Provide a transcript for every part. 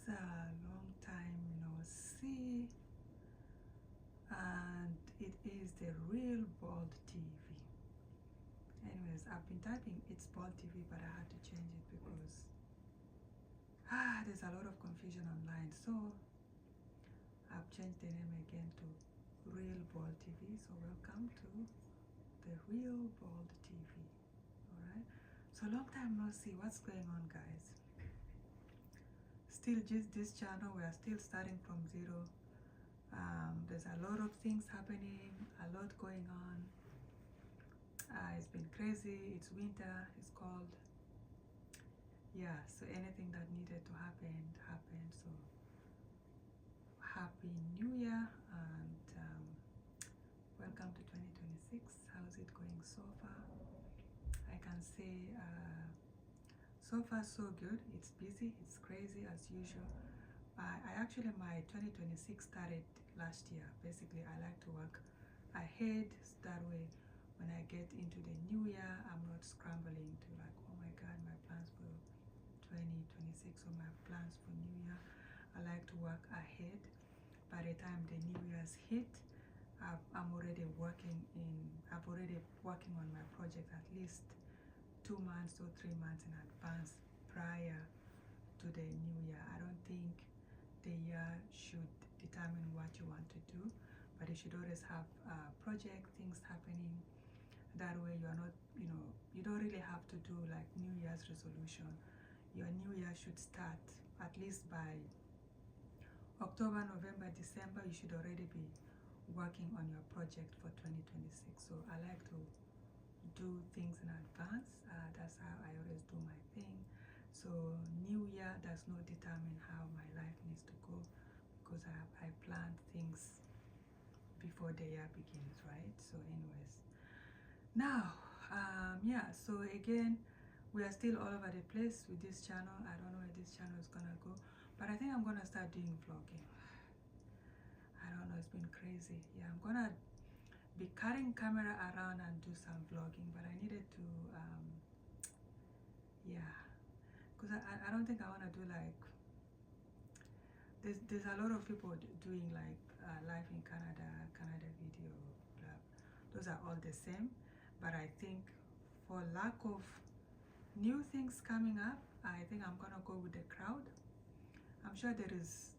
long time no see, and it is the Real Bald TV. Anyways, I've been typing it's Bald TV, but I had to change it because there's a lot of confusion online, so I've changed the name again to Real Bald TV. So welcome to the Real Bald TV. Alright, so long time no see. What's going on, guys? Still just this channel, we are still starting from zero. There's a lot of things happening, a lot going on. It's been crazy. It's winter, it's cold. Yeah, so anything that needed to happen happened. So happy new year, and welcome to 2026. How's it going so far? I can say so far so good. It's busy, it's crazy as usual. I actually, my 2026 started last year. Basically, I like to work ahead, that way when I get into the new year, I'm not scrambling to like, oh my god, my plans for 2026 or my plans for new year. I like to work ahead. By the time the new year's hit, I'm already working on my project at least 2 months or 3 months in advance prior to the new year. I don't think the year should determine what you want to do, but you should always have project things happening. That way you are not, you don't really have to do like New Year's resolution. Your new year should start at least by October, November, December. You should already be working on your project for 2026. So I like to do things in advance. That's how I always do my thing. So new year does not determine how my life needs to go, because I planned things before the year begins, right? So anyways, now yeah, so again, we are still all over the place with this channel. I don't know where this channel is gonna go, but I think I'm gonna start doing vlogging. I don't know, it's been crazy. Yeah, I'm gonna be carrying camera around and do some vlogging, but I needed to yeah, because I don't think I want to do like, there's a lot of people doing like live in Canada video, blah. Those are all the same, but I think for lack of new things coming up, I think I'm gonna go with the crowd. I'm sure there is,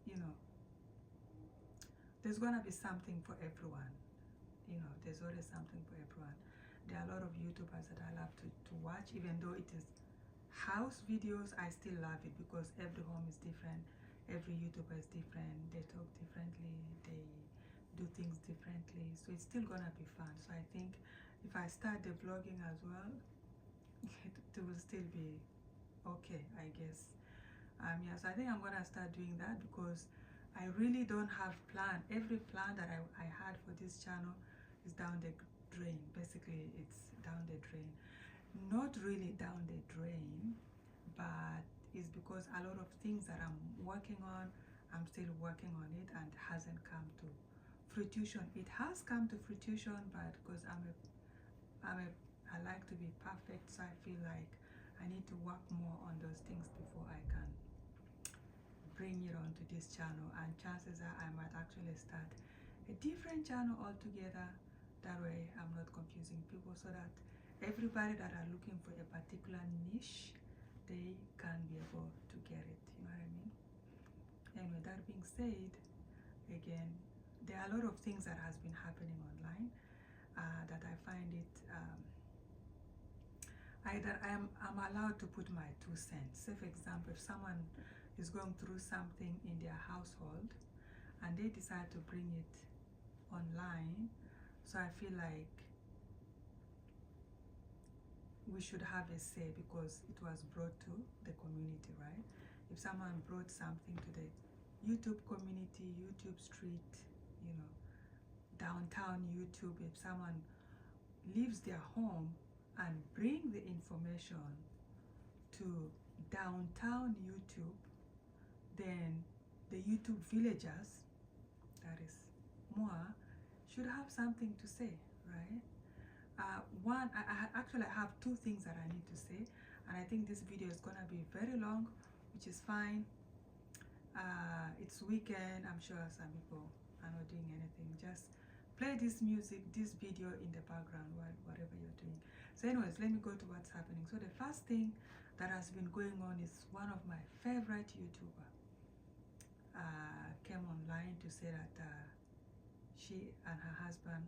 there's gonna be something for everyone. There's always something for everyone. There are a lot of YouTubers that I love to watch, even though it is house videos. I still love it because every home is different, every YouTuber is different, they talk differently, they do things differently, so it's still gonna be fun. So I think if I start the vlogging as well, it will still be okay, I guess. Yeah, so I think I'm gonna start doing that because I really don't have plan. Every plan that I had for this channel is down the drain. Basically, it's down the drain. Not really down the drain, but it's because a lot of things that I'm working on, I'm still working on it, and it hasn't come to fruition. It has come to fruition, but because I like to be perfect, so I feel like I need to work more on those things before I can bring it onto this channel. And chances are I might actually start a different channel altogether. That way I'm not confusing people, so that everybody that are looking for a particular niche, they can be able to get it. You know what I mean? Anyway, that being said, again, there are a lot of things that has been happening online that I find it I'm allowed to put my 2 cents. Say for example, if someone is going through something in their household and they decide to bring it online, so I feel like we should have a say because it was brought to the community, right? If someone brought something to the YouTube community, YouTube street, downtown YouTube, if someone leaves their home and bring the information to downtown YouTube, then the YouTube villagers, that is moi, should have something to say, right? One, I actually have 2 things that I need to say, and I think this video is gonna be very long, which is fine. it's weekend. I'm sure some people are not doing anything. Just play this music, this video in the background while whatever you're doing. So anyways, let me go to what's happening. So the first thing that has been going on is one of my favorite YouTuber came online to say that she and her husband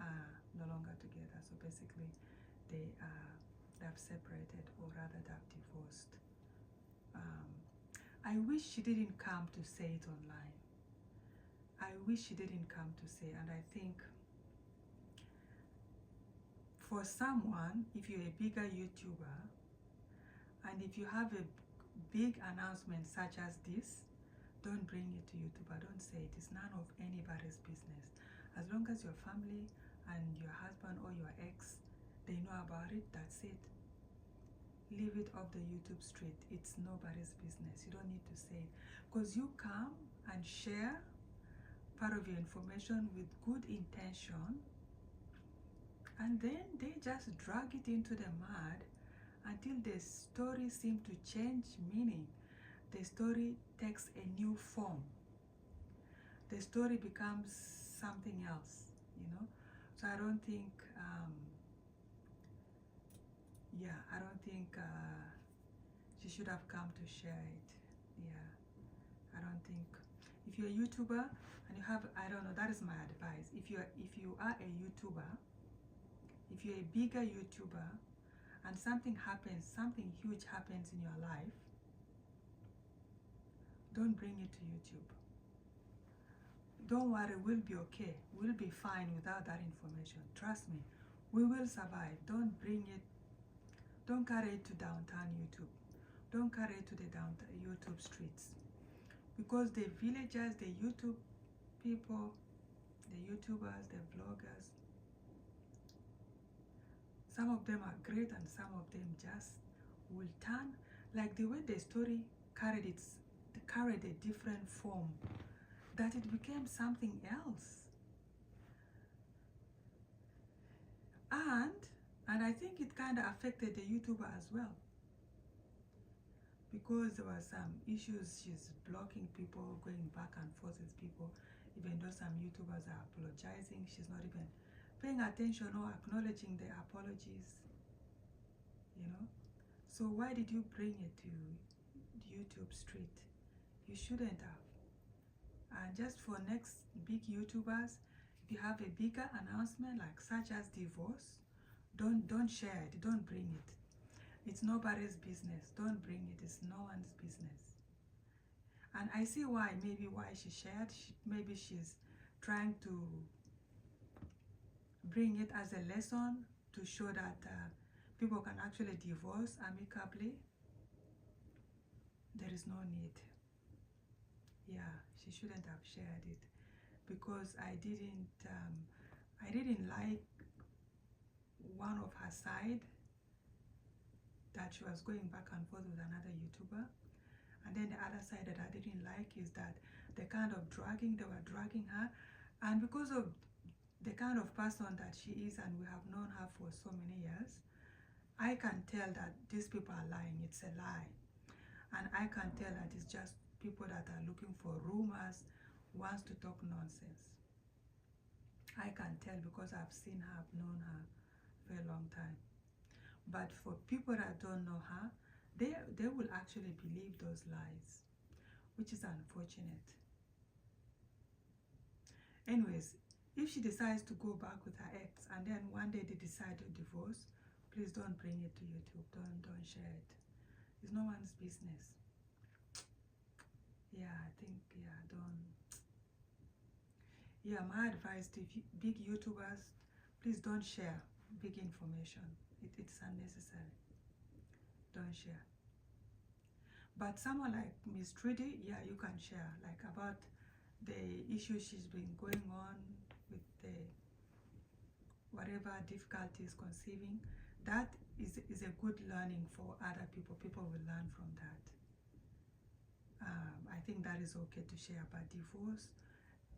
are no longer together. So basically they've separated, or rather they've divorced. I wish she didn't come to say it online. I wish she didn't come to say, and I think for someone, if you're a bigger YouTuber, and if you have a big announcement such as this, don't bring it to YouTube. Don't say it. It's none of anybody's business. As long as your family and your husband or your ex, they know about it, that's it. Leave it off the YouTube street. It's nobody's business. You don't need to say it. Because you come and share part of your information with good intention, and then they just drag it into the mud until the story seems to change meaning. The story takes a new form. The story becomes something else, you know. So I don't think, I don't think she should have come to share it. Yeah, I don't think. If you're a YouTuber and you have, I don't know, that is my advice. If you are a YouTuber, if you're a bigger YouTuber, and something happens, something huge happens in your life, don't bring it to YouTube. Don't worry, we'll be okay. We'll be fine without that information. Trust me, we will survive. Don't bring it, don't carry it to downtown YouTube. Don't carry it to the downtown YouTube streets. Because the villagers, the YouTube people, the YouTubers, the vloggers, some of them are great and some of them just will turn, like the way the story carried a different form, that it became something else. And I think it kind of affected the YouTuber as well, because there were some issues. She's blocking people, going back and forth with people, even though some YouTubers are apologizing. She's not even paying attention or acknowledging the apologies, you know. So why did you bring it to YouTube street? You shouldn't have. And just for next big YouTubers, if you have a bigger announcement like such as divorce, don't share it, don't bring it. It's nobody's business. Don't bring it. It's no one's business. And I see why, maybe why she shared. Maybe she's trying to bring it as a lesson to show that people can actually divorce amicably. There is no need. Yeah, she shouldn't have shared it, because I didn't like one of her side, that she was going back and forth with another YouTuber. And then the other side that I didn't like is that the kind of dragging, they were dragging her. And because of the kind of person that she is, and we have known her for so many years, I can tell that these people are lying. It's a lie. And I can tell that it's just people that are looking for rumors, wants to talk nonsense. I can tell because I've seen her, I've known her for a long time. But for people that don't know her, they will actually believe those lies, which is unfortunate. Anyways, if she decides to go back with her ex and then one day they decide to divorce, please don't bring it to YouTube. Don't share it. It's no one's business. Yeah, I think, my advice to big YouTubers, please don't share big information. It's unnecessary. Don't share. But someone like Miss Trudy, yeah, you can share, like about the issue she's been going on with the whatever difficulties conceiving. That is a good learning for other people. People will learn from that. I think that is okay to share. But divorce,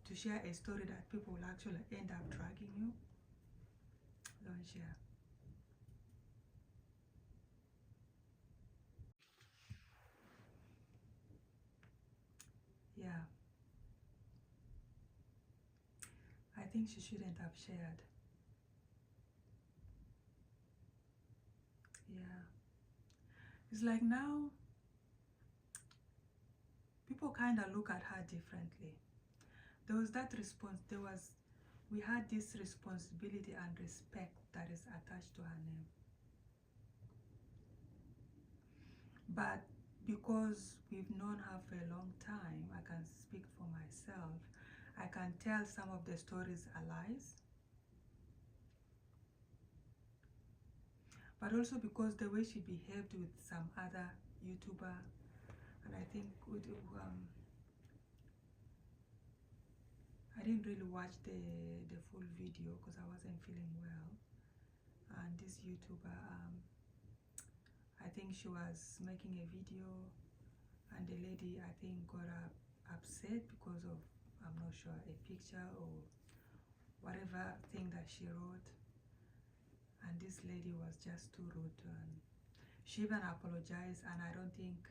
to share a story that people will actually end up dragging you, don't share. think she shouldn't have shared. Yeah. It's like now people kind of look at her differently. There was that response, we had this responsibility and respect that is attached to her name. But because we've known her for a long time, I can speak for myself, I can tell some of the stories are lies. But also because the way she behaved with some other YouTuber, and I think I didn't really watch the full video because I wasn't feeling well. And this YouTuber, I think she was making a video, and the lady, I think, got upset because of, I'm not sure, a picture or whatever thing that she wrote. And this lady was just too rude, and she even apologized, and I don't think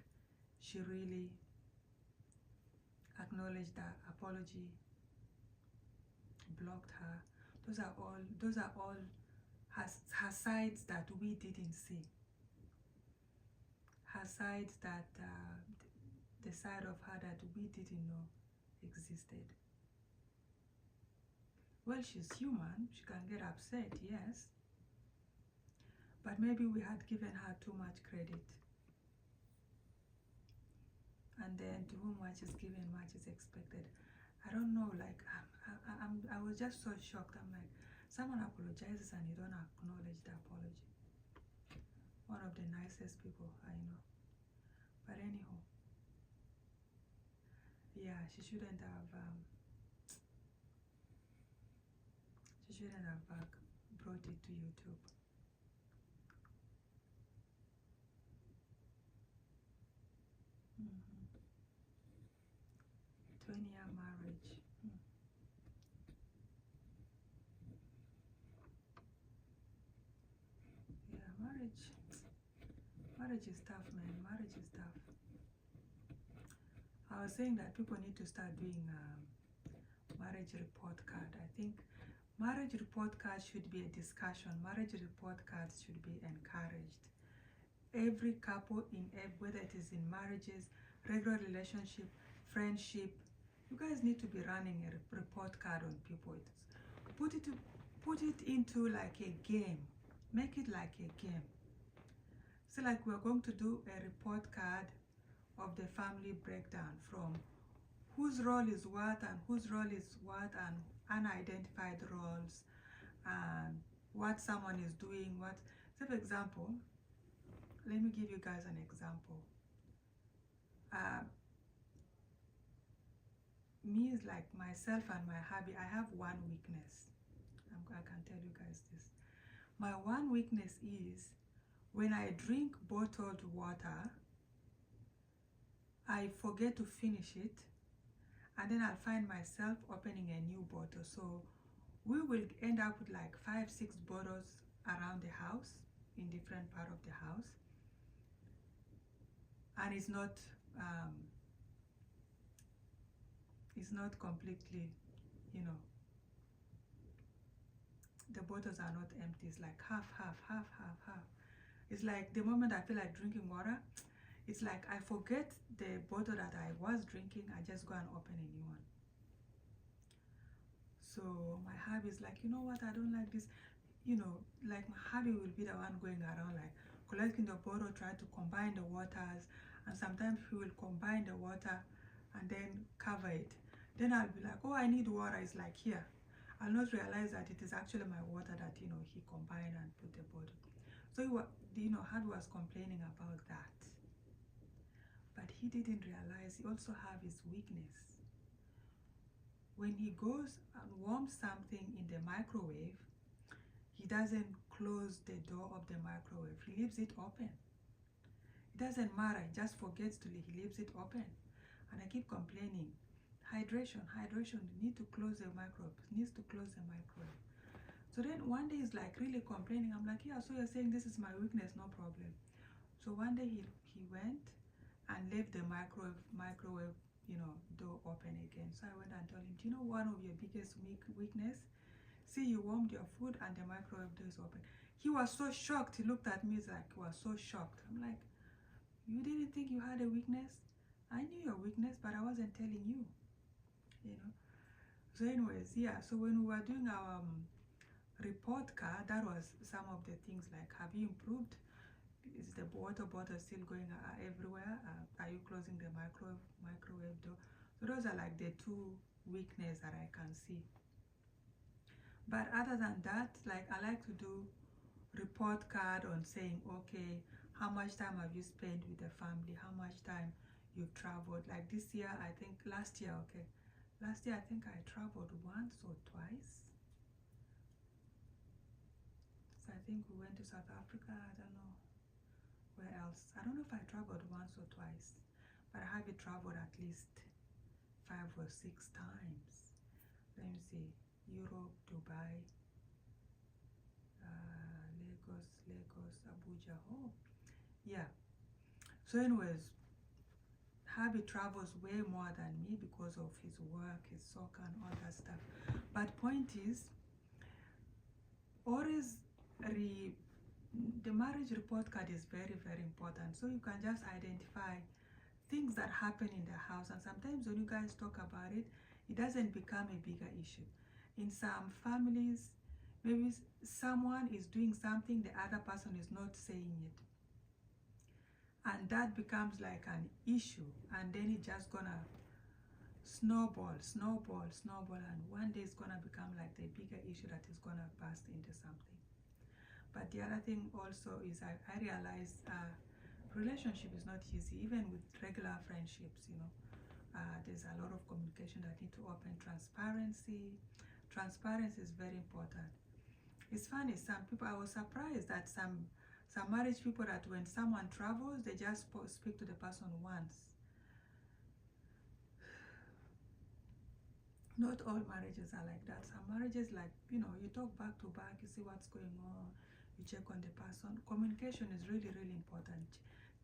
she really acknowledged that apology, blocked her. Those are all her sides that we didn't see. Her sides that the side of her that we didn't know existed. Well, she's human, she can get upset, yes, but maybe we had given her too much credit. And then to whom much is given, much is expected. I don't know, like, I was just so shocked. I'm like, someone apologizes and you don't acknowledge the apology. One of the nicest people I know. But anyhow, yeah, she shouldn't have brought it to YouTube. Mm-hmm. 20-year marriage. Yeah, marriage is tough, man. Marriage is tough. I was saying that people need to start doing marriage report card. I think marriage report cards should be a discussion. Marriage report cards should be encouraged. Every couple, whether it is in marriages, regular relationship, friendship, you guys need to be running a report card on people. Put it into like a game. Make it like a game. So like we're going to do a report card of the family breakdown, from whose role is what and whose role is what, and unidentified roles, and what someone is doing, what. So for example, let me give you guys an example. Me is like myself and my hobby, I have one weakness. I can tell you guys this. My one weakness is when I drink bottled water, I forget to finish it, and then I'll find myself opening a new bottle. So we will end up with like 5-6 bottles around the house, in different part of the house, and it's not completely, the bottles are not empty. It's like half. It's like the moment I feel like drinking water, it's like I forget the bottle that I was drinking, I just go and open a new one. So my hubby is like, you know what, I don't like this. Like my hubby will be the one going around like collecting the bottle, try to combine the waters, and sometimes he will combine the water and then cover it. Then I'll be like, oh, I need water. It's like, here. I'll not realize that it is actually my water that, he combined and put the bottle. So, Hud was complaining about that. But he didn't realize he also have his weakness. When he goes and warms something in the microwave, he doesn't close the door of the microwave. He leaves it open. It doesn't matter. He just forgets to leave. He leaves it open. And I keep complaining. Hydration, you need to close the microwave. It needs to close the microwave. So then one day he's like really complaining. I'm like, yeah, so you're saying this is my weakness, no problem. So one day he went and left the microwave you know, door open again. So I went and told him, do you know one of your biggest weakness? See, you warmed your food and the microwave door is open. He was so shocked. He looked at me like he was so shocked. I'm like, you didn't think you had a weakness? I knew your weakness, but I wasn't telling you, you know. So anyways, yeah, so when we were doing our report card, that was some of the things like, have you improved? Is the water bottle still going everywhere? Are you closing the microwave door? So those are like the two weaknesses that I can see. But other than that, like I like to do report card on saying, okay, how much time have you spent with the family? How much time you've traveled? Like this year, I think last year, okay. Last year, I think I traveled once or twice. So I think we went to South Africa, I don't know where else. I don't know if I traveled once or twice, but I have traveled at least 5 or 6 times. Let me see, Europe, Dubai, Lagos, Abuja. Oh, yeah. So anyways, Harvey travels way more than me because of his work, his soccer and all that stuff. But point is, always the marriage report card is very, very important. So you can just identify things that happen in the house, and sometimes when you guys talk about it, it doesn't become a bigger issue. In some families, maybe someone is doing something, the other person is not saying it, and that becomes like an issue, and then it's just gonna snowball, and one day it's gonna become like the bigger issue that is gonna burst into something. But the other thing also is I realize relationship is not easy, even with regular friendships, you know. There's a lot of communication that need to open. Transparency is very important. It's funny, some people, I was surprised that some marriage people, that when someone travels, they just speak to the person once. Not all marriages are like that. Some marriages, like, you know, you talk back to back, you see what's going on, you check on the person. Communication is really, really important.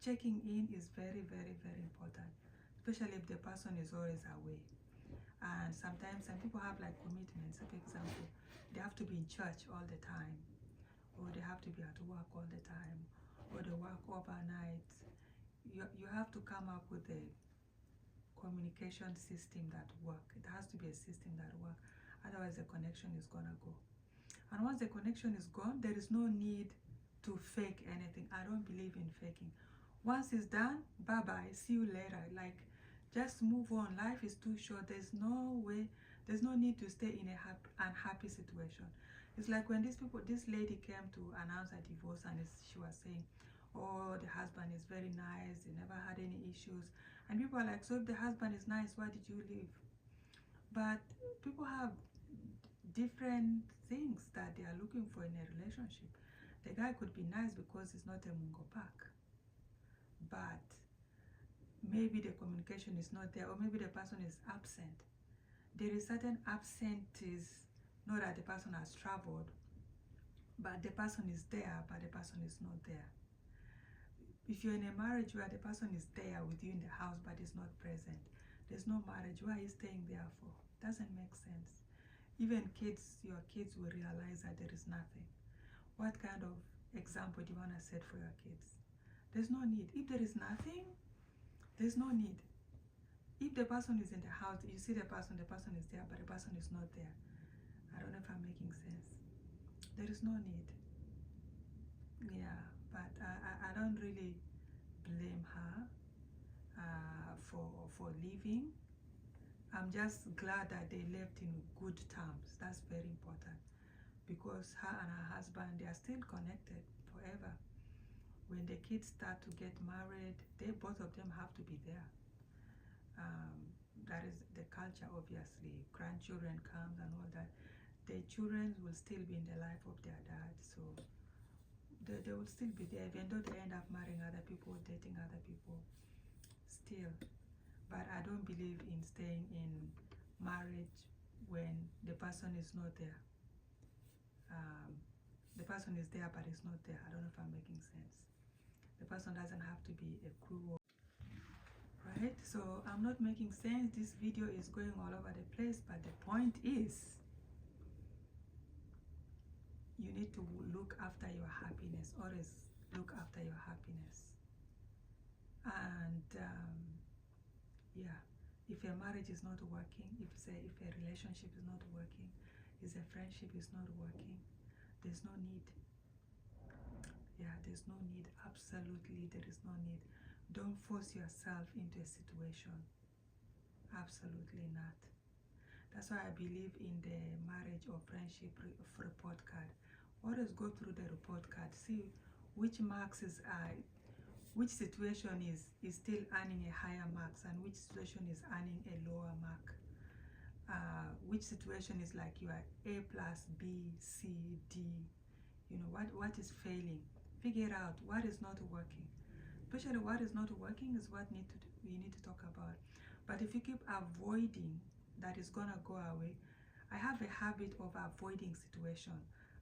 Checking in is very, very, very important, especially if the person is always away. And sometimes some people have like commitments. For example, they have to be in church all the time, or they have to be at work all the time, or they work overnight. You have to come up with a communication system that works. It has to be a system that works. Otherwise, the connection is gonna go. And once the connection is gone, there is no need to fake anything. I don't believe in faking. Once it's done, bye-bye, see you later. Like, just move on. Life is too short. There's no need to stay in a unhappy situation. It's like when this lady came to announce her divorce, and she was saying, oh, the husband is very nice, they never had any issues. And people are like, so if the husband is nice, why did you leave? But people have different things that they are looking for in a relationship. The guy could be nice because he's not a mungo pack, but maybe the communication is not there, or maybe the person is absent. There is certain absentees, not that the person has traveled, but the person is there, but the person is not there. If you're in a marriage where the person is there with you in the house but is not present, there's no marriage. Why are you staying there for? Doesn't make sense. Even kids, your kids will realize that there is nothing. What kind of example do you want to set for your kids? There's no need. If there is nothing, there's no need. If the person is in the house, you see the person is there, but the person is not there. I don't know if I'm making sense. There is no need. Yeah, but I don't really blame her for leaving. I'm just glad that they left in good terms. That's very important, because her and her husband, they are still connected forever. When the kids start to get married, both of them have to be there. That is the culture, obviously. Grandchildren come and all that. The children will still be in the life of their dad, so they will still be there, even though they end up marrying other people, dating other people, still. But I don't believe in staying in marriage when the person is not there. The person is there, but it's not there. I don't know if I'm making sense. The person doesn't have to be a cruel. right? So I'm not making sense. This video is going all over the place, but the point is, you need to look after your happiness. Always look after your happiness. And yeah, if a marriage is not working, if a relationship is not working, if a friendship is not working, there's no need. Yeah, there's no need. Absolutely, there is no need. Don't force yourself into a situation. Absolutely not. That's why I believe in the marriage or friendship report card. Always go through the report card. See which marks is which situation is still earning a higher marks and which situation is earning a lower mark. Which situation is like you are A plus, B, C, D. You know, what is failing. Figure out what is not working. Especially what is not working is what we need to talk about. But if you keep avoiding, that is gonna go away. I have a habit of avoiding situation,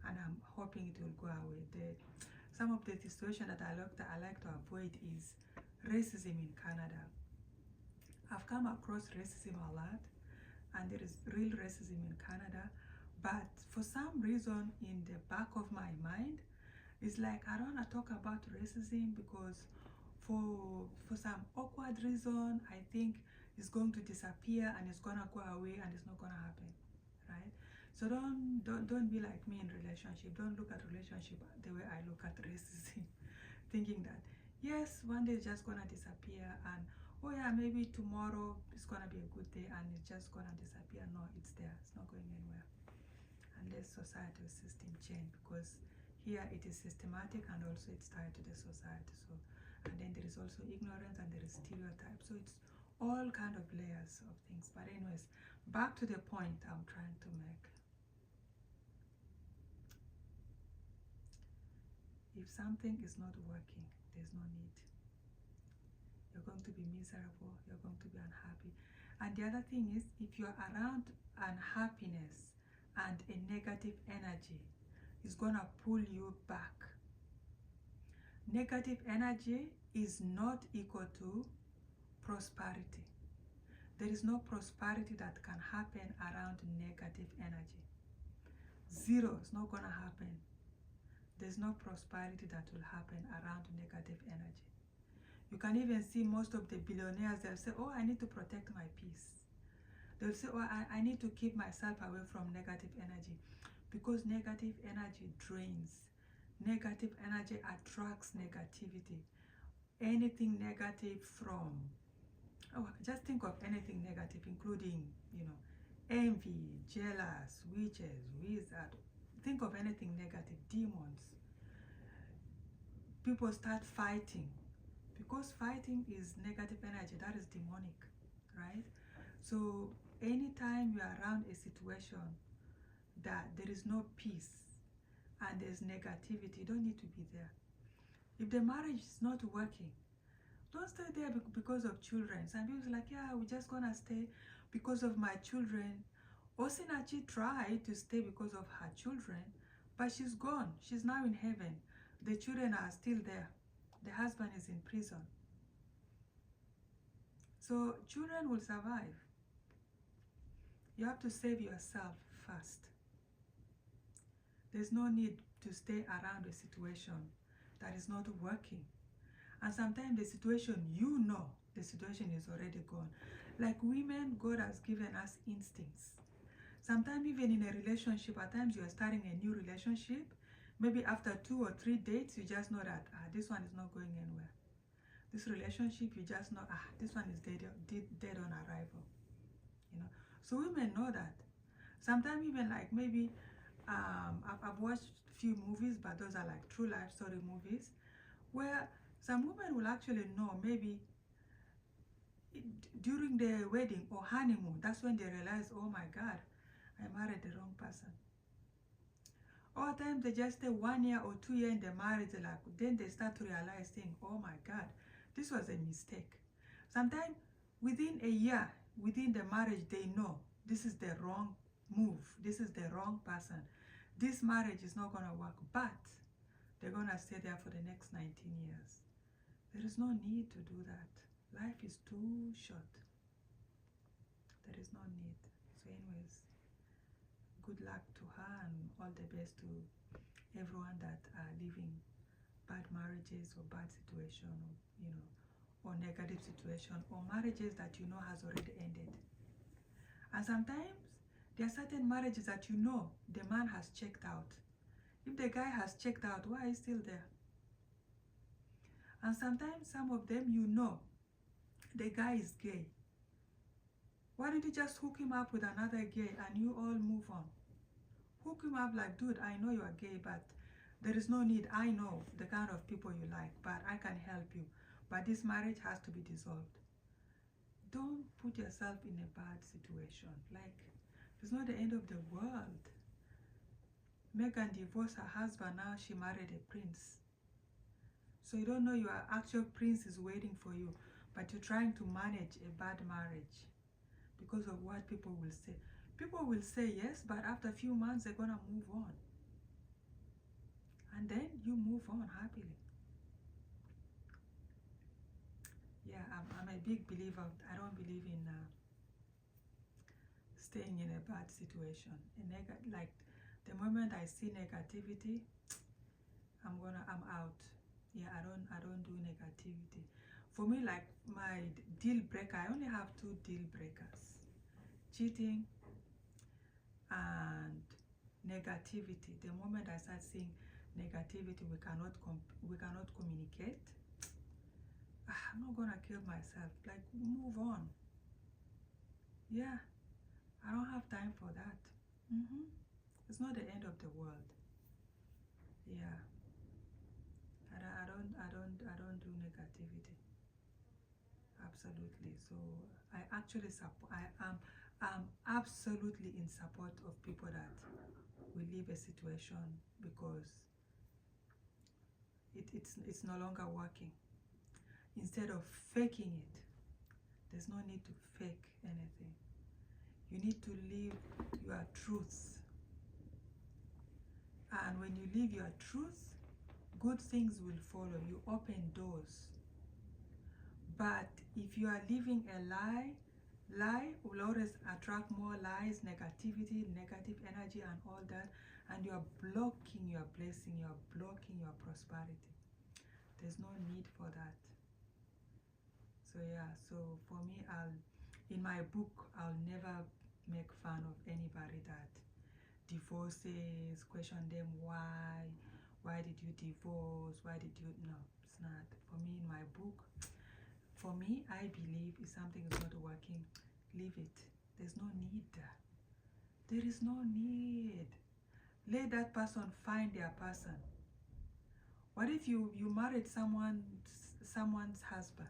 and I'm hoping it will go away. Some of the situation that I like to avoid is racism in Canada. I've come across racism a lot, and there is real racism in Canada, but for some reason in the back of my mind, it's like I don't want to talk about racism because for some awkward reason, I think it's going to disappear and it's gonna go away and it's not gonna happen, right? So don't be like me in relationship. Don't look at relationship the way I look at racism, thinking that yes, one day it's just gonna disappear, and oh yeah, maybe tomorrow it's gonna be a good day and it's just gonna disappear. No, it's there. It's not going anywhere unless societal system change, because here it is systematic and also it's tied to the society. So, and then there is also ignorance and there is stereotype. So it's all kind of layers of things. But anyways, back to the point I'm trying to make. If something is not working, there's no need. You're going to be miserable. You're going to be unhappy. And the other thing is, if you're around unhappiness and a negative energy, is gonna pull you back. Negative energy is not equal to prosperity. There is no prosperity that can happen around negative energy. Zero is not gonna happen. There's no prosperity that will happen around negative energy. You can even see most of the billionaires, they'll say, oh, I need to protect my peace. They'll say, oh, I need to keep myself away from negative energy. Because negative energy drains. Negative energy attracts negativity. Anything negative from, just think of anything negative, including, envy, jealous, witches, wizard. Think of anything negative, demons. People start fighting. Because fighting is negative energy, that is demonic, right? So anytime you are around a situation that there is no peace and there's negativity, you don't need to be there. If the marriage is not working, don't stay there because of children. Some people are like, yeah, we're just gonna stay because of my children. Osinachi tried to stay because of her children, but she's gone. She's now in heaven. The children are still there. The husband is in prison. So children will survive. You have to save yourself first. There's no need to stay around a situation that is not working. And sometimes the situation, the situation is already gone. Like women, God has given us instincts. Sometimes even in a relationship, at times you are starting a new relationship. Maybe after 2 or 3 dates, you just know that this one is not going anywhere. This relationship, you just know, this one is dead on arrival. So women know that. Sometimes even like maybe I've watched few movies, but those are like true life story movies, where some women will actually know maybe during the wedding or honeymoon, that's when they realize, oh my God, I married the wrong person. All times they just stay 1 year or 2 years in the marriage, then they start to realize things, oh my God, this was a mistake. Sometimes within a year, within the marriage, they know this is the wrong move, this is the wrong person. This marriage is not gonna work, but they're gonna stay there for the next 19 years. There is no need to do that. Life is too short. There is no need. So anyways, good luck to her and all the best to everyone that are living bad marriages or bad situation, or or negative situation, or marriages that has already ended. And sometimes there are certain marriages that the man has checked out. If the guy has checked out, why is he still there? And sometimes some of them the guy is gay. Why did you just hook him up with another gay and you all move on? Hook him up like, dude, I know you are gay, but there is no need. I know the kind of people you like, but I can help you. But this marriage has to be dissolved. Don't put yourself in a bad situation. Like, it's not the end of the world. Megan divorced her husband, now she married a prince. So you don't know your actual prince is waiting for you, but you're trying to manage a bad marriage because of what people will say. People will say yes, but after a few months they're gonna move on. And then you move on happily. Yeah, I'm a big believer. I don't believe in staying in a bad situation. Like the moment I see negativity, I'm out. Yeah, I don't do negativity. For me, like my deal breaker, I only have 2 deal breakers: cheating and negativity. The moment I start seeing negativity, we cannot communicate. I'm not gonna kill myself. Like, move on. Yeah, I don't have time for that. It's not the end of the world. Yeah, I don't do negativity. Absolutely. So I actually I'm absolutely in support of people that will leave a situation because it's no longer working. Instead of faking it, there's no need to fake anything. You need to live your truth. And when you live your truth, good things will follow. You open doors. But if you are living a lie will always attract more lies, negativity, negative energy and all that, and you are blocking your blessing, you are blocking your prosperity. There's no need for that. So yeah, so for me, in my book, I'll never make fun of anybody that divorces, question them why did you divorce, no, it's not. For me, in my book, for me, I believe if something is not working, leave it. There's no need. There is no need. Let that person find their person. What if you married someone's husband?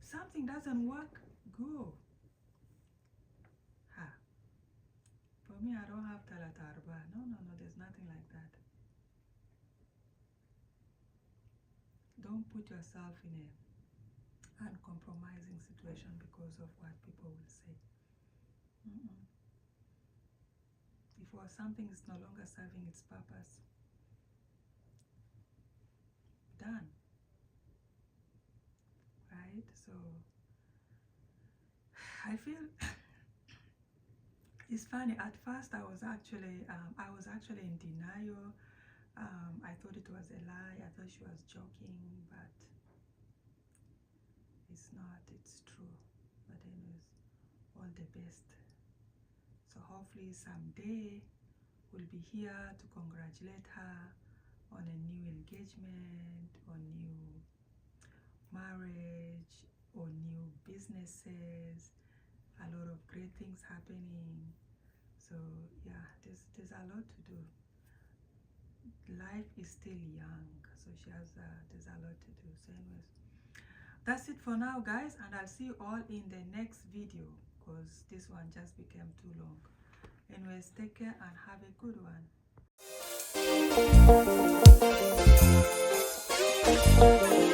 Something doesn't work, go. For me, I don't have talatarba. No, there's nothing like that. Don't put yourself in a uncompromising situation because of what people will say. Before something is no longer serving its purpose, done. Right? So I feel it's funny. At first, I was actually in denial. I thought it was a lie. I thought she was joking, but it's not. It's true. But anyways, all the best. So hopefully someday we'll be here to congratulate her on a new engagement, or new marriage, or new businesses. A lot of great things happening. So yeah, there's a lot to do. Life is still young, so there's a lot to do. So anyways, that's it for now, guys, and I'll see you all in the next video because this one just became too long. Anyways, take care and have a good one.